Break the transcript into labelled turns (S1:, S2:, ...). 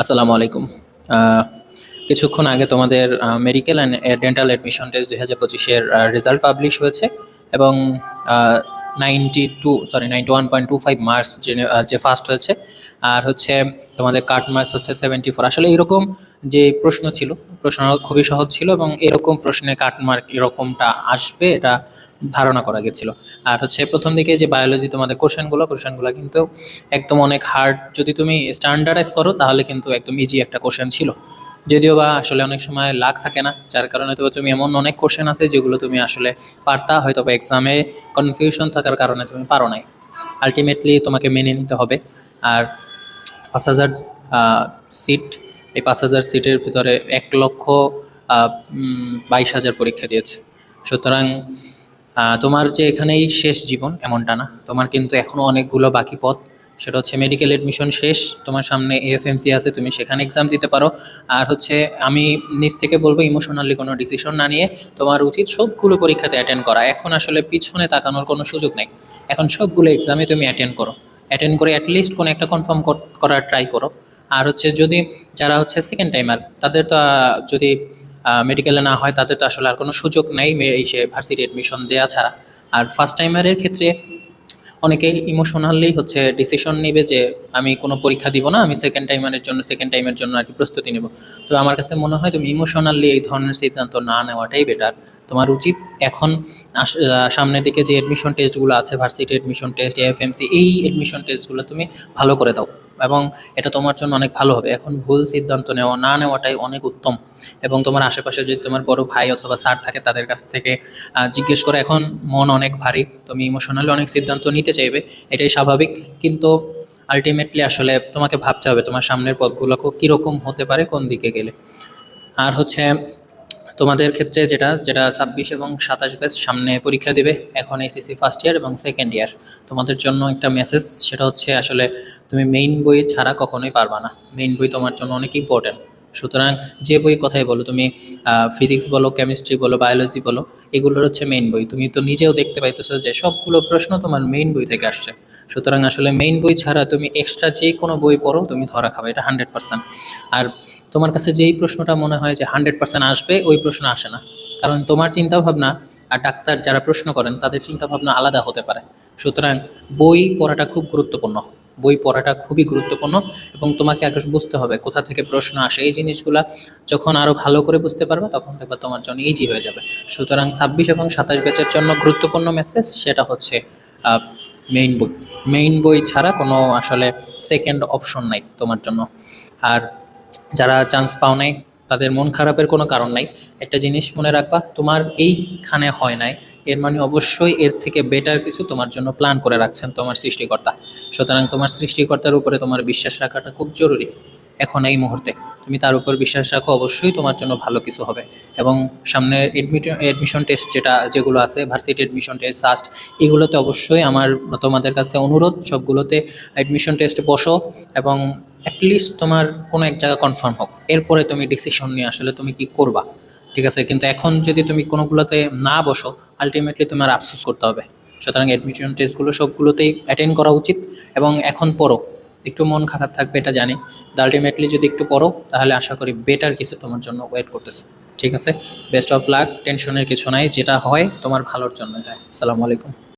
S1: আসসালামু আলাইকুম। আহ, কিছুক্ষণ আগে তোমাদের medical and dental admission test 2025-এর রেজাল্ট পাবলিশ হয়েছে এবং 91.25 মার্কস যে ফার্স্ট হয়েছে। আর হচ্ছে তোমাদের কাট মার্কস হচ্ছে 74। আসলে এরকম যে প্রশ্ন ছিল, প্রশ্ন খুবই সহজ ছিল এবং এরকম প্রশ্নে কাট মার্ক এরকমটা আসবে এটা ধারণা করা গেছিল। আর হচ্ছে প্রথম দিকে যে বায়োলজি তোমাদের কোশ্চেনগুলো কিন্তু একদম অনেক হার্ড, যদি তুমি স্ট্যান্ডার্ডাইজ করো তাহলে কিন্তু একদম ইজি একটা কোশ্চেন ছিল। যদিও বা আসলে অনেক সময় লাক থাকে না, যার কারণে তো তুমি এমন অনেক কোশ্চেন আছে যেগুলো তুমি আসলে পারতা, হয়তো বা এক্সামে কনফিউশন থাকার কারণে তুমি পারো নাই। আলটিমেটলি তোমাকে মেনে নিতে হবে। আর 5,000 সিট, এই 5,000 সিটের ভিতরে 1,22,000 পরীক্ষা দিয়েছে। সুতরাং তোমার যে এখানেই শেষ জীবন এমনটা না, তোমার কিন্তু এখনও অনেকগুলো বাকি পথ। সেটা হচ্ছে মেডিকেল এডমিশন শেষ, তোমার সামনে এএফএমসি আছে, তুমি সেখানে এক্সাম দিতে পারো। আর হচ্ছে আমি নিজ থেকে বলবো ইমোশনালি কোনো ডিসিশন না নিয়ে তোমার উচিত সবগুলো পরীক্ষাতে অ্যাটেন্ড করা। এখন আসলে পিছনে তাকানোর কোনো সুযোগ নেই, এখন সবগুলো এক্সামে তুমি অ্যাটেন্ড করো। অ্যাটেন্ড করে অ্যাটলিস্ট কোনো একটা কনফার্ম করার ট্রাই করো। আর হচ্ছে যদি যারা হচ্ছে সেকেন্ড টাইমার, তাদের তো যদি মেডিকেলে না হয় তাদের তো আসলে আর কোনো সুযোগ নেই এই সে ভার্সিটি অ্যাডমিশন দেওয়া ছাড়া। আর ফার্স্ট টাইমারের ক্ষেত্রে অনেকে ইমোশনালি হচ্ছে ডিসিশন নেবে যে আমি কোনো পরীক্ষা দিব না, আমি সেকেন্ড টাইমের জন্য আর কি প্রস্তুতি নেব। তো আমার কাছে মনে হয় তুমি ইমোশনালি এই ধরনের সিদ্ধান্ত না নেওয়াটাই বেটার। তোমার উচিত এখন সামনের দিকে যে এডমিশন টেস্টগুলো আছে, ভার্সিটি এডমিশন টেস্ট, এএফএমসি, এই এডমিশন টেস্টগুলো তুমি ভালো করে দাও এবং এটা তোমার জন্য অনেক ভালো হবে। এখন ভুল সিদ্ধান্ত না নেওয়াটাই অনেক উত্তম। এবং তোমার আশেপাশে যদি তোমার বড় ভাই অথবা স্যার থাকে তাদের কাছ থেকে জিজ্ঞেস করে। এখন মন অনেক ভারী, তুমি ইমোশনালি অনেক সিদ্ধান্ত নিতে চাইবে, এটাই স্বাভাবিক। কিন্তু আলটিমেটলি আসলে তোমাকে ভাবতে হবে তোমার সামনের পথগুলো কীরকম হতে পারে, কোন দিকে গেলে। আর হচ্ছে তোমাদের ক্ষেত্রে যেটা যেটা 26 এবং 27 ব্যাচ সামনে পরীক্ষা দিবে, এখন এসএসসি ফার্স্ট ইয়ার এবং সেকেন্ড ইয়ার, তোমাদের জন্য একটা মেসেজ, সেটা হচ্ছে আসলে তুমি মেইন বই ছাড়া কখনোই পারবা না। মেইন বই তোমার জন্য অনেক ইম্পর্ট্যান্ট। সুতরাং যে বই কথাই বলো তুমি, ফিজিক্স বলো, কেমিস্ট্রি বলো, বায়োলজি বলো, এগুলোর হচ্ছে মেইন বই। তুমি তো নিজেও দেখতে পাইতেছো যে সবগুলো প্রশ্ন তোমার মেইন বই থেকে আসছে। সুতরাং আসলে মেইন বই ছাড়া তুমি এক্সট্রা যে কোনো বই পড়ো তুমি ধরা খাবে, এটা 100%। আর তোমার কাছে যেই প্রশ্নটা মনে হয় যে 100% আসবে, ওই প্রশ্ন আসে না। কারণ তোমার চিন্তাভাবনা আর ডাক্তার যারা প্রশ্ন করেন তাদের চিন্তাভাবনা আলাদা হতে পারে। সুতরাং বই পড়াটা খুব গুরুত্বপূর্ণ, বই পড়াটা খুবই গুরুত্বপূর্ণ। এবং তোমাকে আগে বুঝতে হবে কোথা থেকে প্রশ্ন আসে, এই জিনিসগুলা যখন আরও ভালো করে বুঝতে পারবে তখন দেখবা তোমার জন্য ইজি হয়ে যাবে। সুতরাং 26 এবং 27 ব্যাচের জন্য গুরুত্বপূর্ণ মেসেজ, সেটা হচ্ছে মেইন বই। মেইন বই ছাড়া কোনো আসলে সেকেন্ড অপশন নাই তোমার জন্য। আর যারা চান্স পাও নাই তাদের মন খারাপের কোনো কারণ নাই। একটা জিনিস মনে রাখবা, তোমার এইখানে হয় নাই এর মানে অবশ্যই এর থেকে বেটার কিছু তোমার জন্য প্ল্যান করে রাখছেন তোমার সৃষ্টিকর্তা। সুতরাং তোমার সৃষ্টিকর্তার উপরে তোমার বিশ্বাস রাখাটা খুব জরুরি। এখন এই মুহূর্তে তুমি তার উপর বিশ্বাস রাখো, অবশ্যই তোমার জন্য ভালো কিছু হবে। এবং সামনে এডমিশন টেস্ট যেগুলো আছে, ভার্সিটি এডমিশন টেস্ট, সাস্ট, এগুলোতে অবশ্যই আমার তোমাদের কাছে অনুরোধ, সবগুলোতে এডমিশন টেস্টে বসো এবং অ্যাটলিস্ট তোমার কোনো এক জায়গা কনফার্ম হোক, এরপরে তুমি ডিসিশন নিয়ে আসলে তুমি কি করবা। ঠিক আছে, কিন্তু এখন যদি তুমি কোনোগুলোতে না বসো, আলটিমেটলি তোমার আফসোস করতে হবে। সুতরাং অ্যাডমিশন টেস্টগুলো সবগুলোতেই অ্যাটেন্ড করা উচিত। এবং এখন পড়ো, একটু মন খারাপ থাকবে এটা জানি, আলটিমেটলি যদি একটু পড়ো তাহলে আশা করি বেটার কিছু তোমার জন্য ওয়েট করতেছে। ঠিক আছে, বেস্ট অফ লাক, টেনশনের কিছু নাই, যেটা হয় তোমার ভালোর জন্য হয়। আসসালামু আলাইকুম।